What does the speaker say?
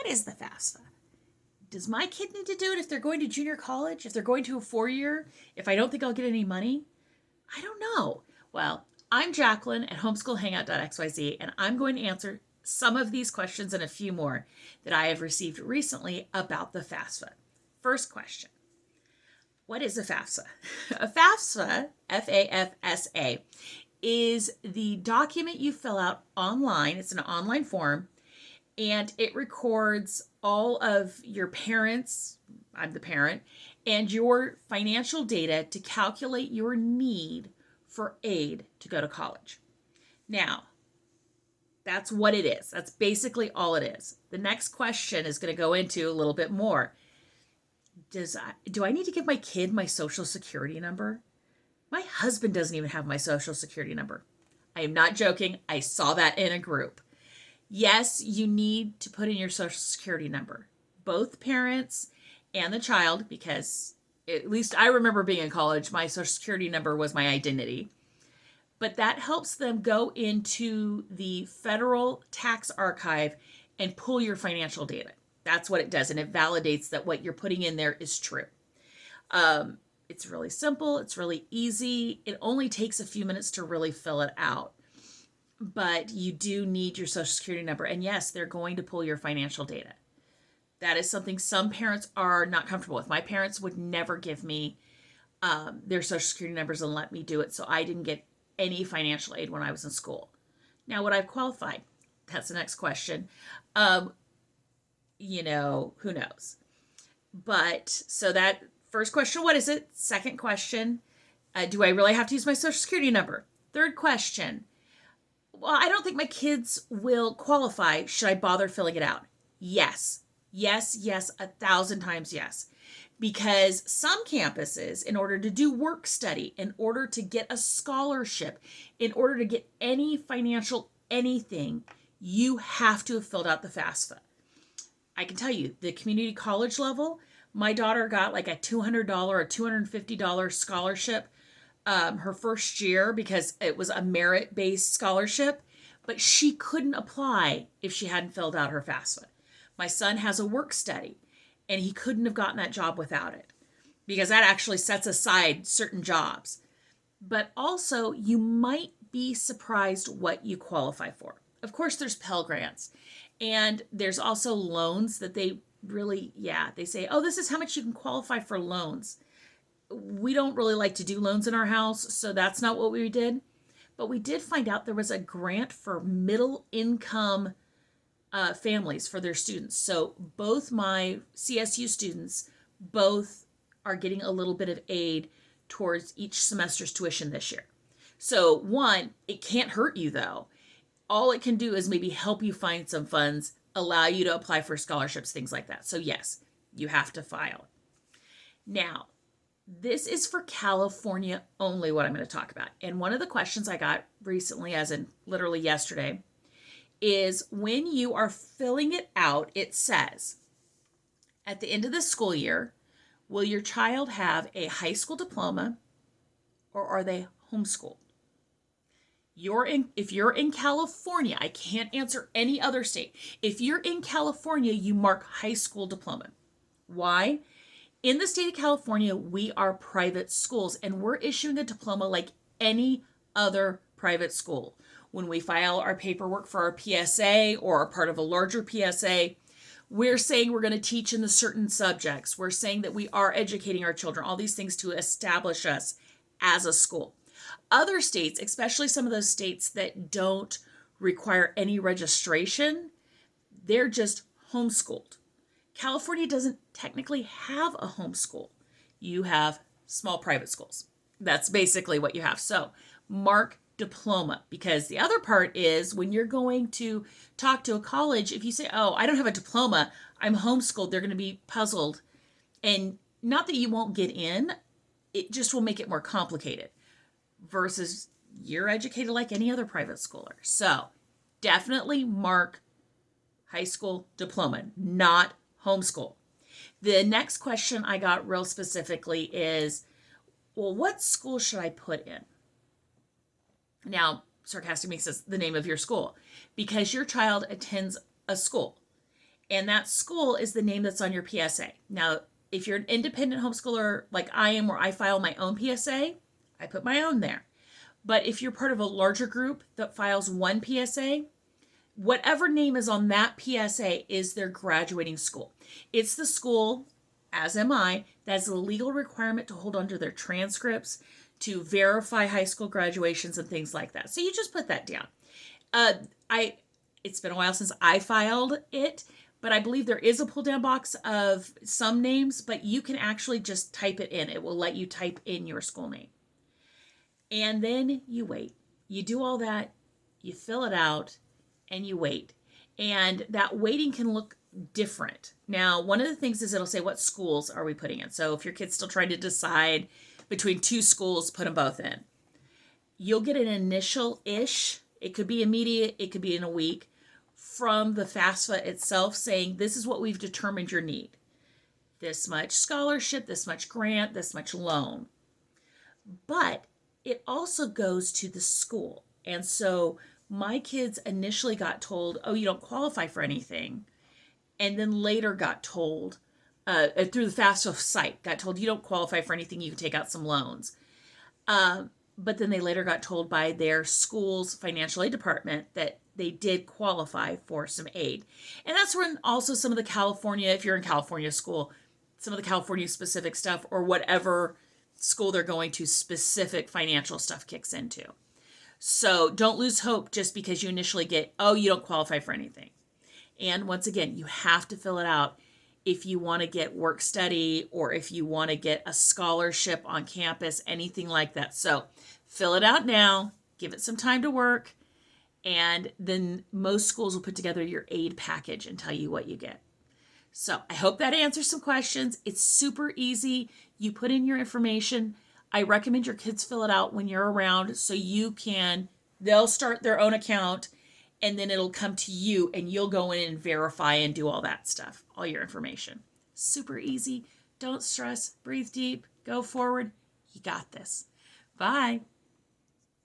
what is the FAFsa? Does my kid need to do it if they're going to junior college? If they're going to a 4-year? If I don't think I'll get any money? I don't know. Well, I'm Jacqueline at homeschoolhangout.xyz, and I'm going to answer some of these questions and a few more that I have received recently about the FAFsa. First question. What is a FAFsa? A FAFsa, FAFsa, is the document you fill out online. It's an online form, and it records all of your parents, I'm the parent, and your financial data to calculate your need for aid to go to college. Now, that's what it is. That's basically all it is. The next question is going to go into a little bit more. Do I need to give my kid my social security number? My husband doesn't even have my social security number. I am not joking. I saw that in a group. Yes, you need to put in your social security number, both parents and the child, because at least I remember being in college, my social security number was my identity. But that helps them go into the federal tax archive and pull your financial data. That's what it does, and it validates that what you're putting in there is true. It's really simple. It's really easy. It only takes a few minutes to really fill it out. But you do need your social security number. And yes, they're going to pull your financial data. That is something some parents are not comfortable with. My parents would never give me their social security numbers and let me do it. So I didn't get any financial aid when I was in school. Now, would I have qualified? That's the next question. Who knows? But so that first question, what is it? Second question, do I really have to use my social security number? Third question, well, I don't think my kids will qualify. Should I bother filling it out? Yes. Yes, 1,000 times yes. Because some campuses, in order to do work study, in order to get a scholarship, in order to get any financial anything, you have to have filled out the FAFsa. I can tell you, the community college level, my daughter got like a $200 or $250 scholarship her first year because it was a merit-based scholarship, but she couldn't apply if she hadn't filled out her FAFsa. My son has a work study, and he couldn't have gotten that job without it because that actually sets aside certain jobs. But also, you might be surprised what you qualify for. Of course, there's Pell Grants, and there's also loans that they say, oh, this is how much you can qualify for loans. We don't really like to do loans in our house, so that's not what we did. But we did find out there was a grant for middle income families for their students. So both my CSU students, both are getting a little bit of aid towards each semester's tuition this year. So one, it can't hurt you though. All it can do is maybe help you find some funds, allow you to apply for scholarships, things like that. So yes, you have to file. Now, this is for California only, what I'm going to talk about. And one of the questions I got recently, as in literally yesterday, is when you are filling it out, it says, at the end of the school year, will your child have a high school diploma or are they homeschooled? If you're in California, I can't answer any other state. If you're in California, you mark high school diploma. Why? In the state of California, we are private schools and we're issuing a diploma like any other private school. When we file our paperwork for our PSA or are part of a larger PSA, we're saying we're going to teach in the certain subjects. We're saying that we are educating our children, all these things to establish us as a school. Other states, especially some of those states that don't require any registration, they're just homeschooled. California doesn't technically have a homeschool. You have small private schools. That's basically what you have. So mark diploma, because the other part is when you're going to talk to a college, if you say, oh, I don't have a diploma, I'm homeschooled, they're going to be puzzled. And not that you won't get in, it just will make it more complicated versus you're educated like any other private schooler. So definitely mark high school diploma, not homeschool. The next question I got real specifically is, well, what school should I put in? Now, sarcastic makes this the name of your school because your child attends a school. And that school is the name that's on your PSA. Now, if you're an independent homeschooler like I am, where I file my own PSA, I put my own there. But if you're part of a larger group that files one PSA, whatever name is on that PSA is their graduating school. It's the school, as am I, that has a legal requirement to hold onto their transcripts, to verify high school graduations and things like that. So you just put that down. It's been a while since I filed it, but I believe there is a pull down box of some names, but you can actually just type it in. It will let you type in your school name. And then you wait. You do all that, you fill it out, and you wait. And that waiting can look different. Now, one of the things is it'll say what schools are we putting in. So if your kid's still trying to decide between two schools, put them both in. You'll get an initial-ish, it could be immediate, it could be in a week, from the FAFsa itself saying this is what we've determined your need. This much scholarship, this much grant, this much loan. But it also goes to the school. And so my kids initially got told, oh, you don't qualify for anything. And then later got told, through the FAFsa site, got told you don't qualify for anything, you can take out some loans. But then they later got told by their school's financial aid department that they did qualify for some aid. And that's when also some of the California, if you're in California school, some of the California specific stuff or whatever school they're going to, specific financial stuff kicks into. So don't lose hope just because you initially get, oh, you don't qualify for anything. And once again, you have to fill it out if you want to get work study or if you want to get a scholarship on campus, anything like that. So fill it out now, give it some time to work, and then most schools will put together your aid package and tell you what you get. So I hope that answers some questions. It's super easy. You put in your information. I recommend your kids fill it out when you're around so they'll start their own account and then it'll come to you and you'll go in and verify and do all that stuff, all your information. Super easy. Don't stress. Breathe deep. Go forward. You got this. Bye.